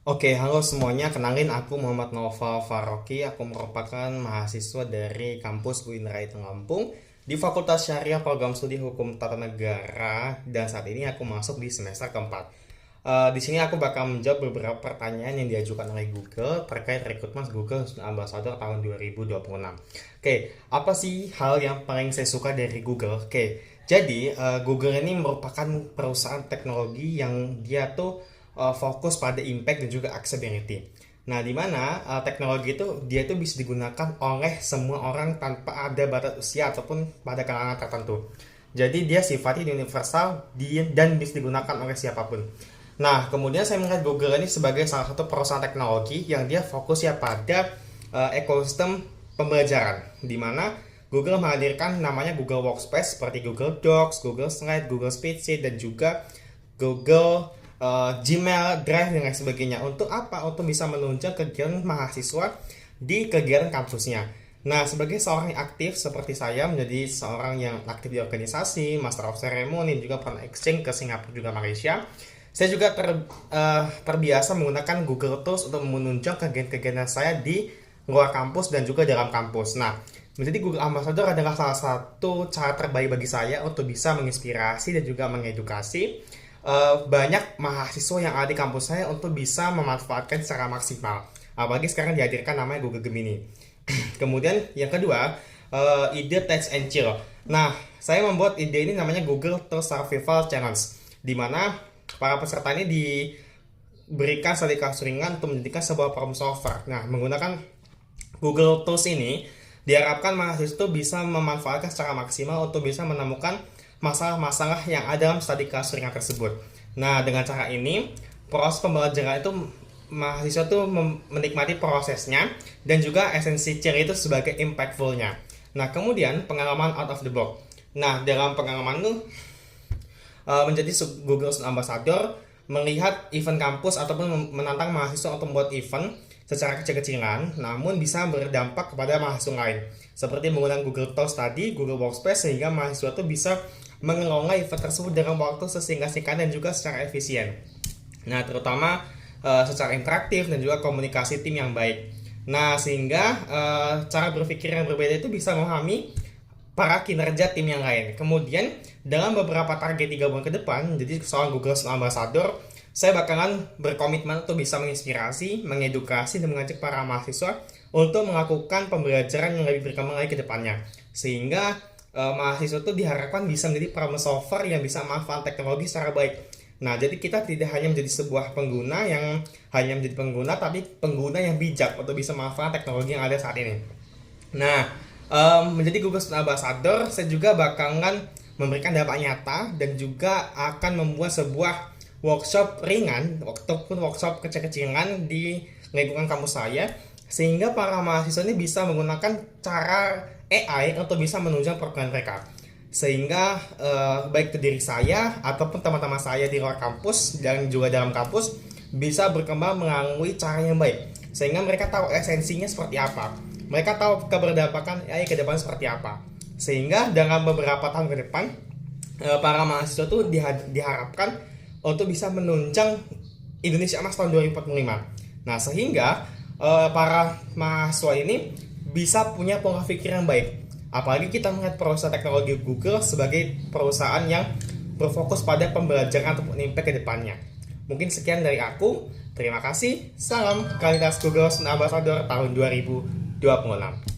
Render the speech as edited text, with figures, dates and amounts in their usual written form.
Oke, halo semuanya. Kenalin aku Muhammad Noval Faroki. Aku merupakan mahasiswa dari kampus UIN Raiteng Lampung di Fakultas Syariah Program Studi Hukum Tata Negara dan saat ini aku masuk di semester keempat. Di sini aku bakal menjawab beberapa pertanyaan yang diajukan oleh Google terkait rekrutmen Google Ambassador tahun 2026. Oke, apa sih hal yang paling saya suka dari Google? Oke, jadi Google ini merupakan perusahaan teknologi yang dia tuh fokus pada impact dan juga accessibility. Nah, di mana teknologi itu dia itu bisa digunakan oleh semua orang tanpa ada batas usia ataupun pada kalangan tertentu. Jadi dia sifatnya universal dan bisa digunakan oleh siapapun. Nah, kemudian saya melihat Google ini sebagai salah satu perusahaan teknologi yang dia fokus ya pada ekosistem pembelajaran, di mana Google menghadirkan namanya Google Workspace seperti Google Docs, Google Slide, Google Spreadsheet, dan juga Google Gmail, Drive, dan lain sebagainya. Untuk apa? Untuk bisa menunjang kegiatan mahasiswa di kegiatan kampusnya. Nah, sebagai seorang yang aktif seperti saya, menjadi seorang yang aktif di organisasi, Master of Ceremony, juga pernah exchange ke Singapura juga Malaysia. Saya juga terbiasa menggunakan Google Tools untuk menunjang kegiatan-kegiatan saya di luar kampus dan juga dalam kampus. Nah, menjadi Google Ambassador adalah salah satu cara terbaik bagi saya untuk bisa menginspirasi dan juga mengedukasi banyak mahasiswa yang ada di kampus saya untuk bisa memanfaatkan secara maksimal. Apalagi sekarang dihadirkan namanya Google Gemini. Kemudian yang kedua, ide Text and Chill. Nah, saya membuat ide ini namanya Google Tools Survival Challenge, di mana para peserta ini diberikan studi kasus ringan untuk menjadikan sebuah problem solver. Nah, menggunakan Google Tools ini diharapkan mahasiswa itu bisa memanfaatkan secara maksimal untuk bisa menemukan masalah-masalah yang ada dalam studi kasus ringan tersebut. Nah, dengan cara ini, proses pembelajaran itu mahasiswa itu menikmati prosesnya dan juga esensi ciri itu sebagai impactful-nya. Nah, kemudian pengalaman out of the box. Nah, dalam pengalaman itu menjadi Google Ambassador, melihat event kampus ataupun menantang mahasiswa untuk membuat event secara kecil-kecilan, namun bisa berdampak kepada mahasiswa lain. Seperti menggunakan Google Tools tadi, Google Workspace, sehingga mahasiswa itu bisa mengelola event tersebut dalam waktu sesingkat-singkat dan juga secara efisien. Nah, terutama secara interaktif dan juga komunikasi tim yang baik. Nah, sehingga cara berpikir yang berbeda itu bisa memahami para kinerja tim yang lain. Kemudian, dalam beberapa target 3 bulan ke depan, jadi seorang Google Ambassador, saya bakalan berkomitmen untuk bisa menginspirasi, mengedukasi, dan mengajak para mahasiswa untuk melakukan pembelajaran yang lebih berkembang lagi ke depannya. Sehingga mahasiswa itu diharapkan bisa menjadi problem solver yang bisa manfaat teknologi secara baik. Nah, jadi kita tidak hanya menjadi sebuah pengguna yang hanya menjadi pengguna, tapi pengguna yang bijak untuk bisa manfaat teknologi yang ada saat ini. Nah, menjadi Google Ambassador, saya juga bakalan memberikan dampak nyata dan juga akan membuat sebuah workshop ringan ataupun workshop kecil-kecilan di lingkungan kampus saya, sehingga para mahasiswa ini bisa menggunakan cara AI untuk bisa menunjang program mereka, sehingga baik itu diri saya ataupun teman-teman saya di luar kampus dan juga dalam kampus bisa berkembang melalui cara yang baik, sehingga mereka tahu esensinya seperti apa, mereka tahu keberdampakan AI ke depan seperti apa, sehingga dalam beberapa tahun ke depan para mahasiswa itu diharapkan untuk bisa menunjang Indonesia Emas tahun 2045. Nah, sehingga para mahasiswa ini bisa punya pola pikir yang baik. Apalagi kita melihat perusahaan teknologi Google sebagai perusahaan yang berfokus pada pembelajaran ataupun impact ke depannya. Mungkin sekian dari aku. Terima kasih. Salam kualitas Google Ambassador tahun 2026.